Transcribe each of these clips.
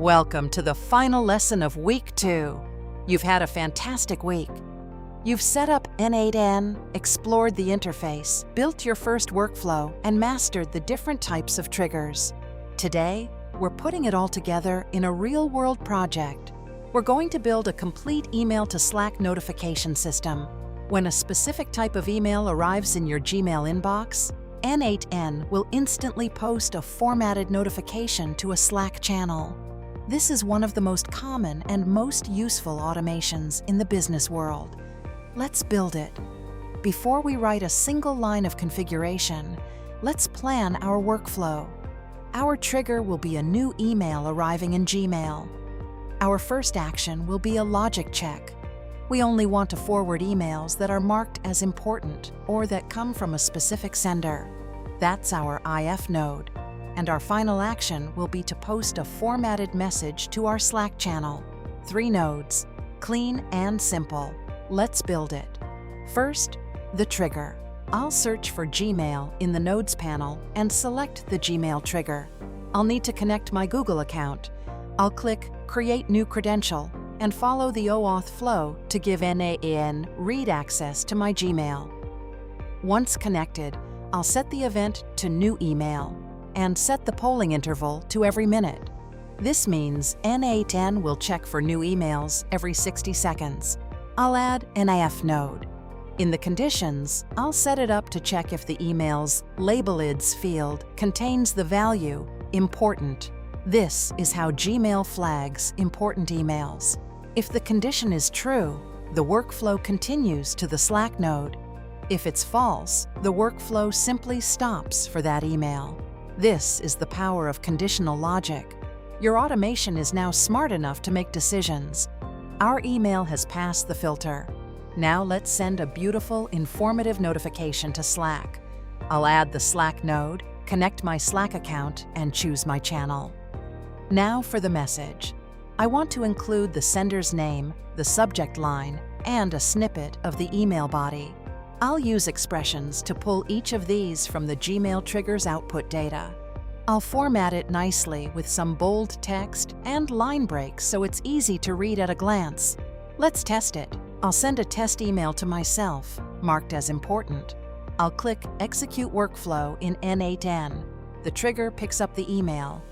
Welcome to the final lesson of Week 2. You've had a fantastic week. You've set up n8n, explored the interface, built your first workflow, and mastered the different types of triggers. Today, we're putting it all together in a real-world project. We're going to build a complete email to Slack notification system. When a specific type of email arrives in your Gmail inbox, n8n will instantly post a formatted notification to a Slack channel. This is one of the most common and most useful automations in the business world. Let's build it. Before we write a single line of configuration, let's plan our workflow. Our trigger will be a new email arriving in Gmail. Our first action will be a logic check. We only want to forward emails that are marked as important or that come from a specific sender. That's our IF node. And our final action will be to post a formatted message to our Slack channel. 3 nodes, clean and simple. Let's build it. First, the trigger. I'll search for Gmail in the Nodes panel and select the Gmail trigger. I'll need to connect my Google account. I'll click Create New Credential and follow the OAuth flow to give n8n read access to my Gmail. Once connected, I'll set the event to New Email and set the polling interval to every minute. This means n8n will check for new emails every 60 seconds. I'll add an IF node. In the conditions, I'll set it up to check if the email's Labelids field contains the value important. This is how Gmail flags important emails. If the condition is true, the workflow continues to the Slack node. If it's false, the workflow simply stops for that email. This is the power of conditional logic. Your automation is now smart enough to make decisions. Our email has passed the filter. Now let's send a beautiful, informative notification to Slack. I'll add the Slack node, connect my Slack account, and choose my channel. Now for the message. I want to include the sender's name, the subject line, and a snippet of the email body. I'll use expressions to pull each of these from the Gmail trigger's output data. I'll format it nicely with some bold text and line breaks so it's easy to read at a glance. Let's test it. I'll send a test email to myself, marked as important. I'll click Execute Workflow in n8n. The trigger picks up the email.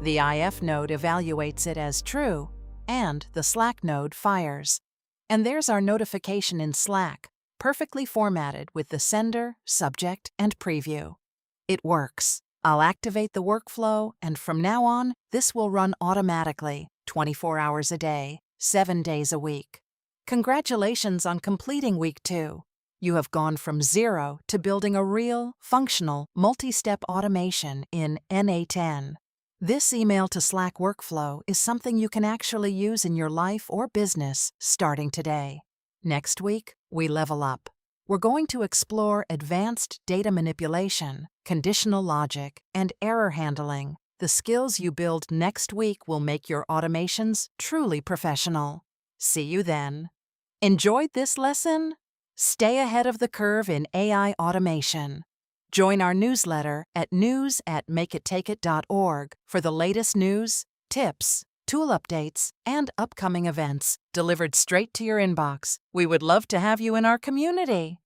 The IF node evaluates it as true, and the Slack node fires. And there's our notification in Slack, perfectly formatted with the sender, subject, and preview. It works. I'll activate the workflow, and from now on, this will run automatically, 24 hours a day, 7 days a week. Congratulations on completing Week 2. You have gone from zero to building a real, functional, multi-step automation in n8n. This email to Slack workflow is something you can actually use in your life or business starting today. Next week, we level up. We're going to explore advanced data manipulation, conditional logic, and error handling. The skills you build next week will make your automations truly professional. See you then. Enjoyed this lesson? Stay ahead of the curve in AI automation. Join our newsletter at news@makeittakeit.org for the latest news, tips, tool updates, and upcoming events delivered straight to your inbox. We would love to have you in our community.